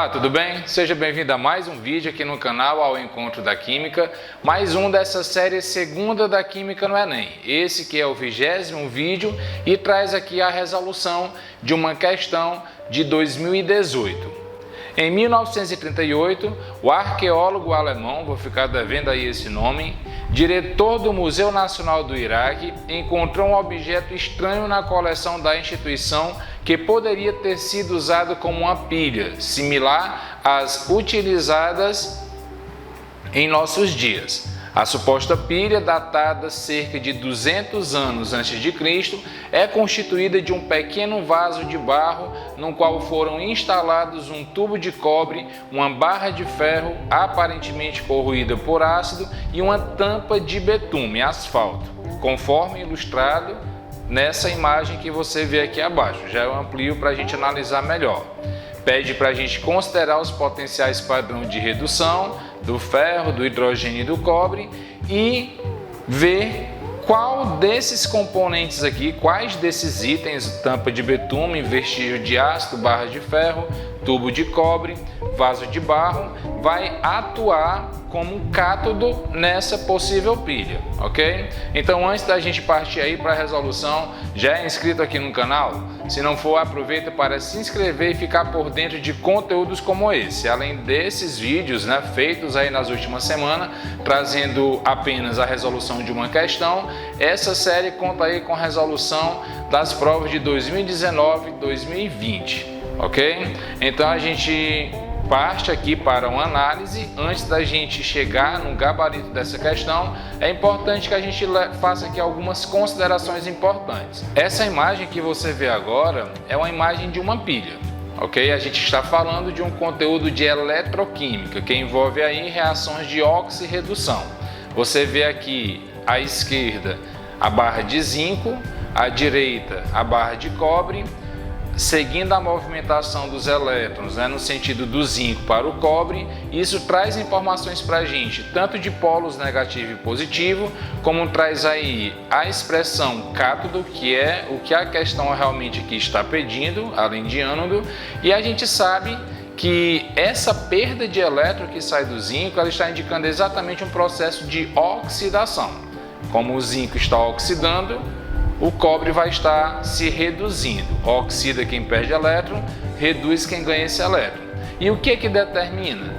Olá, tudo bem? Seja bem-vindo a mais um vídeo aqui no canal Ao Encontro da Química, mais um dessa série segunda da Química no Enem. Esse que é o 20º vídeo e traz aqui a resolução de uma questão de 2018. Em 1938, o arqueólogo alemão, vou ficar devendo aí esse nome, diretor do Museu Nacional do Iraque, encontrou um objeto estranho na coleção da instituição que poderia ter sido usado como uma pilha, similar às utilizadas em nossos dias. A suposta pilha, datada cerca de 200 anos antes de Cristo, é constituída de um pequeno vaso de barro no qual foram instalados um tubo de cobre, uma barra de ferro aparentemente corroída por ácido e uma tampa de betume, asfalto, conforme ilustrado nessa imagem que você vê aqui abaixo. Já eu amplio para a gente analisar melhor. Pede para a gente considerar os potenciais padrão de redução do ferro, do hidrogênio e do cobre e ver qual desses componentes aqui, quais desses itens, tampa de betume, vestígio de ácido, barra de ferro, tubo de cobre, vaso de barro, vai atuar como um cátodo nessa possível pilha, ok? Então, antes da gente partir aí para a resolução, já é inscrito aqui no canal? Se não for, aproveita para se inscrever e ficar por dentro de conteúdos como esse. Além desses vídeos, feitos aí nas últimas semanas, trazendo apenas a resolução de uma questão, essa série conta aí com a resolução das provas de 2019 e 2020, ok? Então, a gente parte aqui para uma análise. Antes da gente chegar no gabarito dessa questão, é importante que a gente faça aqui algumas considerações importantes. Essa imagem que você vê agora é uma imagem de uma pilha, ok? A gente está falando de um conteúdo de eletroquímica que envolve aí reações de oxirredução. Você vê aqui à esquerda a barra de zinco, à direita a barra de cobre, seguindo a movimentação dos elétrons, no sentido do zinco para o cobre. Isso traz informações para a gente, tanto de polos negativo e positivo, como traz aí a expressão cátodo, que é o que a questão realmente aqui está pedindo, além de ânodo, e a gente sabe que essa perda de elétron que sai do zinco, ela está indicando exatamente um processo de oxidação. Como o zinco está oxidando, o cobre vai estar se reduzindo. Oxida quem perde elétron, reduz quem ganha esse elétron. E o que determina?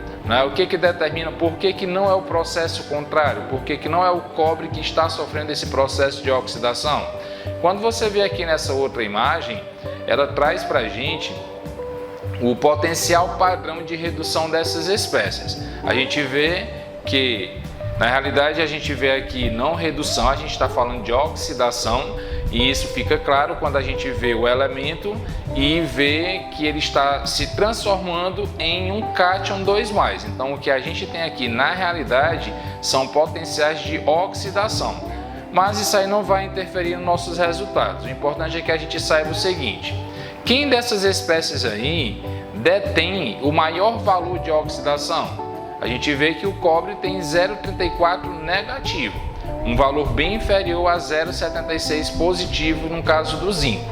O que determina por que não é o processo contrário? Por que não é o cobre que está sofrendo esse processo de oxidação? Quando você vê aqui nessa outra imagem, ela traz para a gente o potencial padrão de redução dessas espécies. A gente vê que, na realidade, a gente vê aqui não redução, a gente está falando de oxidação, e isso fica claro quando a gente vê o elemento e vê que ele está se transformando em um cátion 2+. Então, o que a gente tem aqui, na realidade, são potenciais de oxidação. Mas isso aí não vai interferir nos nossos resultados. O importante é que a gente saiba o seguinte: quem dessas espécies aí detém o maior valor de oxidação? A gente vê que o cobre tem 0,34 negativo, um valor bem inferior a 0,76 positivo no caso do zinco.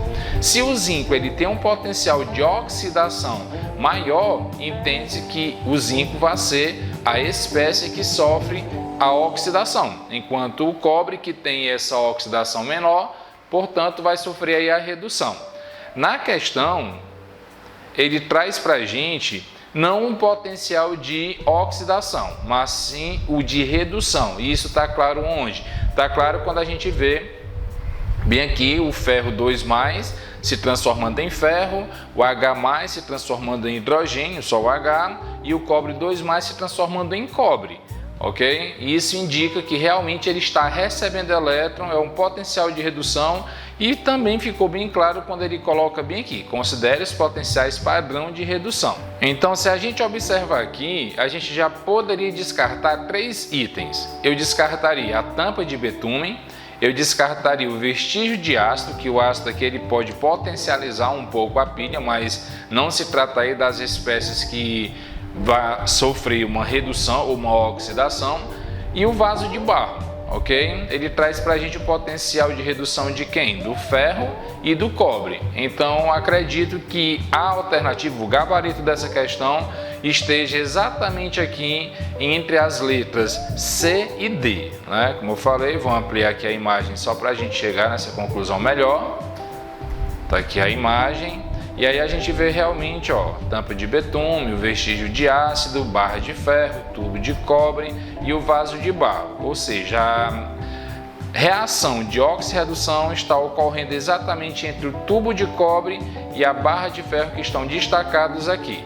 Se o zinco ele tem um potencial de oxidação maior, entende-se que o zinco vai ser a espécie que sofre a oxidação, enquanto o cobre, que tem essa oxidação menor, portanto vai sofrer aí a redução. Na questão, ele traz para a gente não um potencial de oxidação, mas sim o de redução. E isso está claro onde? Está claro quando a gente vê bem aqui o ferro 2+ se transformando em ferro, o H+ se transformando em hidrogênio, só o H, e o cobre 2+ se transformando em cobre. Ok? E isso indica que realmente ele está recebendo elétron, é um potencial de redução, e também ficou bem claro quando ele coloca bem aqui: considere os potenciais padrão de redução. Então, se a gente observar aqui, a gente já poderia descartar 3 itens. Eu descartaria a tampa de betume, eu descartaria o vestígio de ácido, que o ácido aqui ele pode potencializar um pouco a pilha, mas não se trata aí das espécies que vai sofrer uma redução ou uma oxidação, e o vaso de barro, ok? Ele traz para a gente o potencial de redução de quem? Do ferro e do cobre. Então, acredito que a alternativa, o gabarito dessa questão, esteja exatamente aqui entre as letras C e D, né? Como eu falei, vou ampliar aqui a imagem só para a gente chegar nessa conclusão melhor. Tá aqui a imagem. E aí a gente vê realmente, ó, tampa de betume, o vestígio de ácido, barra de ferro, tubo de cobre e o vaso de barro. Ou seja, a reação de oxirredução está ocorrendo exatamente entre o tubo de cobre e a barra de ferro que estão destacados aqui.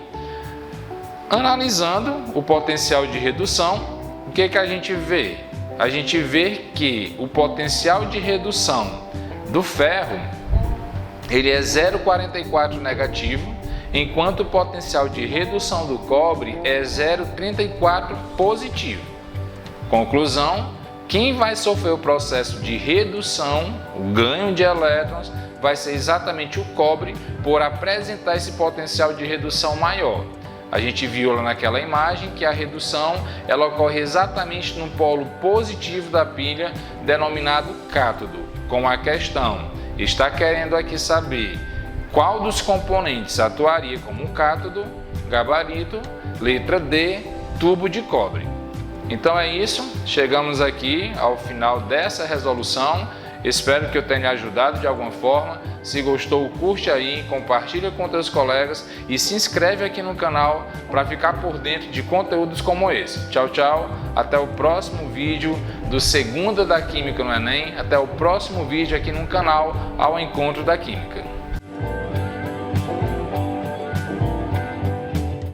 Analisando o potencial de redução, o que a gente vê? A gente vê que o potencial de redução do ferro ele é 0,44 negativo, enquanto o potencial de redução do cobre é 0,34 positivo. Conclusão, quem vai sofrer o processo de redução, o ganho de elétrons, vai ser exatamente o cobre por apresentar esse potencial de redução maior. A gente viu lá naquela imagem que a redução ela ocorre exatamente no polo positivo da pilha, denominado cátodo, com a questão está querendo aqui saber qual dos componentes atuaria como um cátodo, gabarito, letra D, tubo de cobre. Então é isso, chegamos aqui ao final dessa resolução. Espero que eu tenha ajudado de alguma forma. Se gostou, curte aí, compartilha com teus colegas e se inscreve aqui no canal para ficar por dentro de conteúdos como esse. Tchau, tchau. Até o próximo vídeo do Segunda da Química no Enem. Até o próximo vídeo aqui no canal Ao Encontro da Química.